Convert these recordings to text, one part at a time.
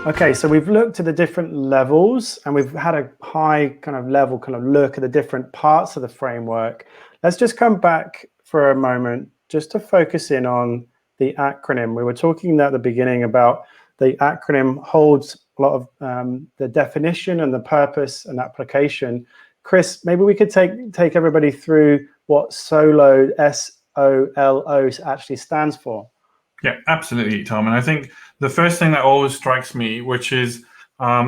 Okay, so we've looked at the different levels and we've had a high kind of level kind of look at the different parts of the framework. Let's just come back for a moment just to focus in on the acronym. We were talking at the beginning about the acronym holds a lot of the definition and the purpose and application. Chris, maybe we could take everybody through what SOLO, SOLO actually stands for. Yeah, absolutely, Tom. And I think the first thing that always strikes me, which is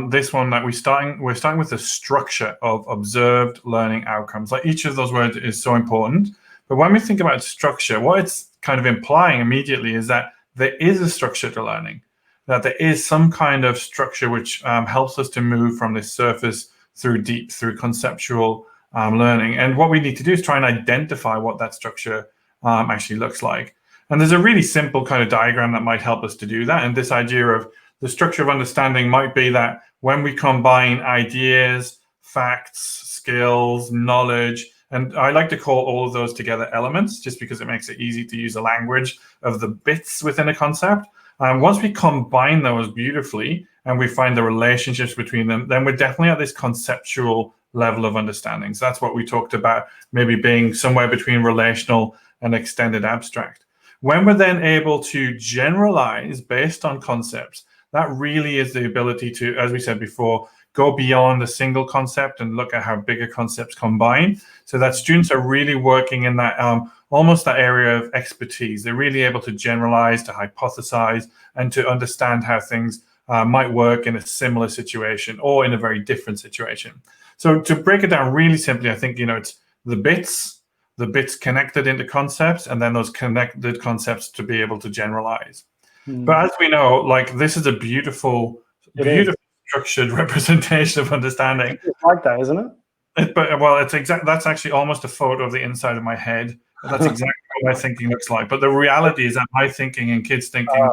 this one that we're starting with the structure of observed learning outcomes. Like each of those words is so important. But when we think about structure, what it's kind of implying immediately is that there is a structure to learning, that there is some kind of structure which helps us to move from this surface through deep, through conceptual learning. And what we need to do is try and identify what that structure actually looks like. And there's a really simple kind of diagram that might help us to do that. And this idea of the structure of understanding might be that when we combine ideas, facts, skills, knowledge, and I like to call all of those together elements, just because it makes it easy to use the language of the bits within a concept. Once we combine those beautifully and we find the relationships between them, then we're definitely at this conceptual level of understanding. So that's what we talked about, maybe being somewhere between relational and extended abstract. When we're then able to generalize based on concepts, that really is the ability to, as we said before, go beyond a single concept and look at how bigger concepts combine, so that students are really working in that almost that area of expertise. They're really able to generalize, to hypothesize, and to understand how things might work in a similar situation or in a very different situation. So to break it down really simply, I think, it's the bits connected into concepts, and then those connected concepts to be able to generalize. But as we know, like, this is a beautiful structured representation of understanding. It's like that, isn't it? But well, that's actually almost a photo of the inside of my head. That's exactly what my thinking looks like. But the reality is that my thinking and kids' thinking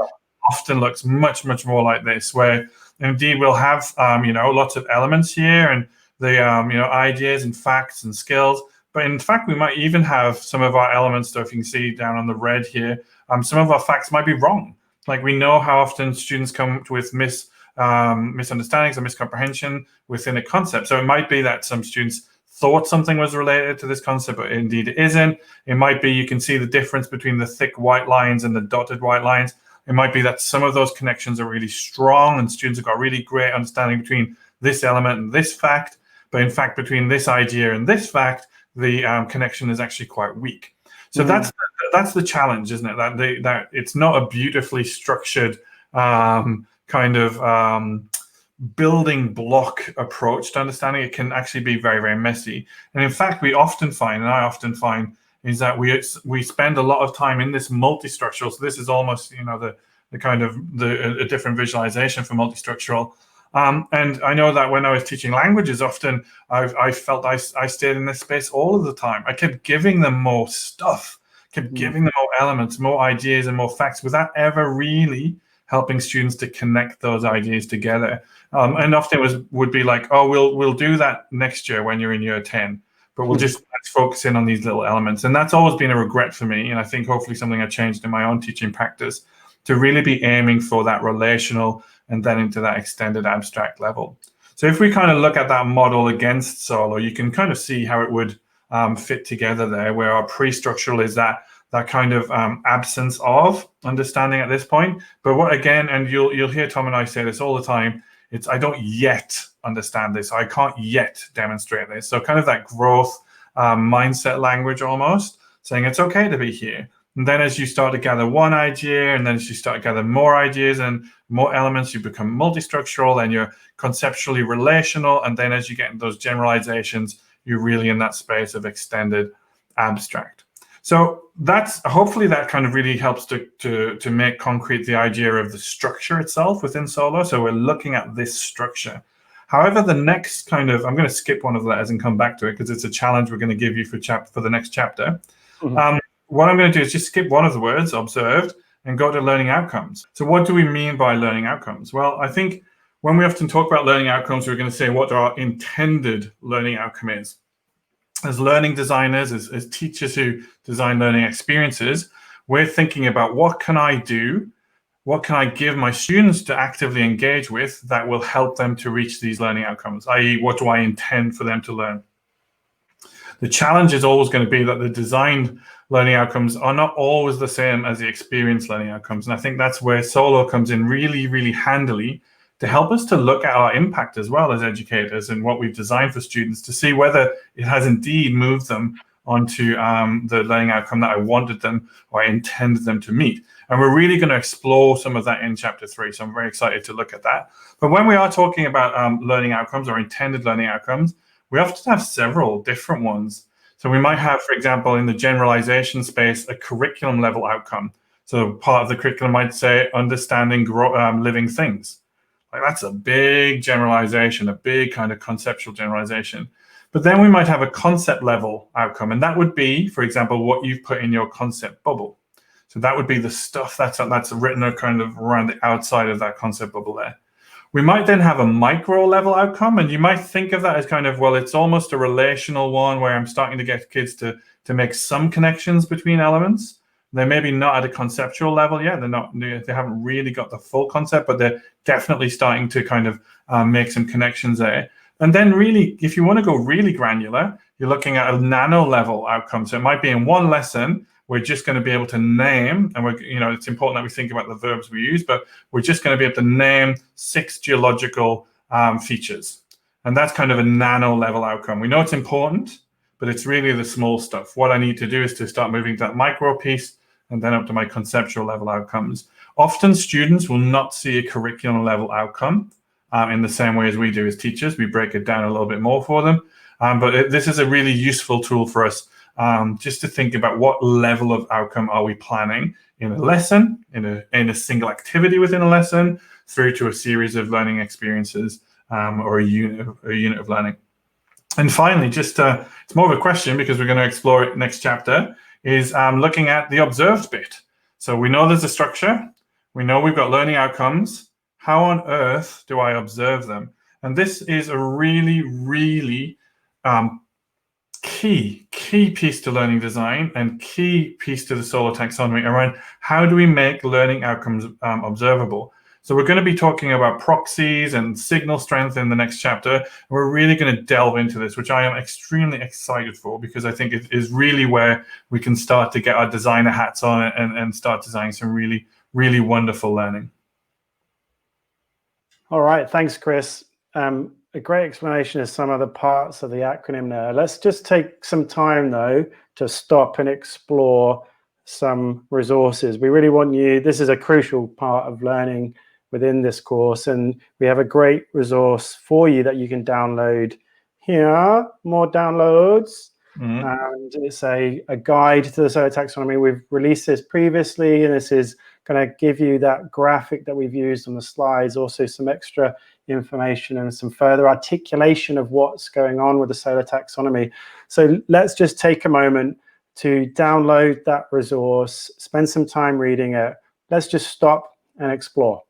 often looks much, much more like this, where indeed we'll have lots of elements here, and the ideas and facts and skills. But in fact, we might even have some of our elements, so if you can see down on the red here, some of our facts might be wrong. Like, we know how often students come with misunderstandings or miscomprehension within a concept. So it might be that some students thought something was related to this concept, but indeed it isn't. It might be you can see the difference between the thick white lines and the dotted white lines. It might be that some of those connections are really strong and students have got really great understanding between this element and this fact. But in fact, between this idea and this fact, the connection is actually quite weak. So that's the challenge, isn't it? That it's not a beautifully structured kind of building block approach to understanding. It can actually be very, very messy. And in fact, we often find, and I often find, is that we spend a lot of time in this multistructural. So this is almost the kind of a different visualization for multistructural. And I know that when I was teaching languages, often I felt I stayed in this space all of the time. I kept giving them more stuff, kept giving them more elements, more ideas, and more facts, without ever really helping students to connect those ideas together. And often would be like, oh, we'll do that next year when you're in year 10, but let's focus in on these little elements. And that's always been a regret for me. And I think hopefully something I changed in my own teaching practice, to really be aiming for that relational and then into that extended abstract level. So if we kind of look at that model against Solo, you can kind of see how it would fit together there, where our pre-structural is that kind of absence of understanding at this point. But what, again, and you'll hear Tom and I say this all the time, it's I don't yet understand this. I can't yet demonstrate this. So kind of that growth mindset language, almost saying it's okay to be here. And then as you start to gather one idea, and then as you start to gather more ideas and more elements, you become multistructural, and you're conceptually relational. And then as you get into those generalizations, you're really in that space of extended abstract. So that's hopefully that kind of really helps to make concrete the idea of the structure itself within Solo. So we're looking at this structure. However, the next kind of, I'm going to skip one of the letters and come back to it because it's a challenge we're going to give you for the next chapter. What I'm going to do is just skip one of the words, observed, and go to learning outcomes. So what do we mean by learning outcomes? Well, I think when we often talk about learning outcomes, we're going to say what our intended learning outcome is. As learning designers, as teachers who design learning experiences, we're thinking about what can I do what can I give my students to actively engage with that will help them to reach these learning outcomes, i.e. what do I intend for them to learn? The challenge is always going to be that the designed learning outcomes are not always the same as the experienced learning outcomes. And I think that's where Solo comes in really, really handily to help us to look at our impact as well as educators and what we've designed for students to see whether it has indeed moved them onto the learning outcome that I wanted them or I intended them to meet. And we're really going to explore some of that in chapter 3. So I'm very excited to look at that. But when we are talking about learning outcomes or intended learning outcomes, we often have several different ones. So we might have, for example, in the generalization space, a curriculum level outcome. So part of the curriculum might say understanding living things. Like that's a big generalization, a big kind of conceptual generalization. But then we might have a concept level outcome, and that would be, for example, what you've put in your concept bubble. So that would be the stuff that's written kind of around the outside of that concept bubble there. We might then have a micro level outcome, and you might think of that as kind of, well, it's almost a relational one where I'm starting to get kids to make some connections between elements. They're maybe not at a conceptual level yet. They haven't really got the full concept, but they're definitely starting to kind of make some connections there. And then really, if you want to go really granular, you're looking at a nano level outcome. So it might be in one lesson, we're just going to be able to name, and it's important that we think about the verbs we use, but we're just going to be able to name 6 geological features. And that's kind of a nano level outcome. We know it's important, but it's really the small stuff. What I need to do is to start moving to that micro piece and then up to my conceptual level outcomes. Often students will not see a curriculum level outcome in the same way as we do as teachers. We break it down a little bit more for them. But this is a really useful tool for us just to think about what level of outcome are we planning in a lesson, in a single activity within a lesson, through to a series of learning experiences or a unit of learning. And finally, just it's more of a question because we're going to explore it next chapter, is looking at the observed bit. So we know there's a structure. We know we've got learning outcomes. How on earth do I observe them? And this is a really, really key piece to learning design and key piece to the Solo taxonomy around how do we make learning outcomes observable. So we're going to be talking about proxies and signal strength in the next chapter. We're really going to delve into this, which I am extremely excited for, because I think it is really where we can start to get our designer hats on and start designing some really, really wonderful learning. All right, thanks, Chris. A great explanation of some of the parts of the acronym there. Let's just take some time, though, to stop and explore some resources. We really want you, this is a crucial part of learning within this course, and we have a great resource for you that you can download here. More downloads. And it's a guide to the Solo taxonomy. We've released this previously, and this is going to give you that graphic that we've used on the slides, also some extra information and some further articulation of what's going on with the Solo taxonomy. So let's just take a moment to download that resource, spend some time reading it. Let's just stop and explore.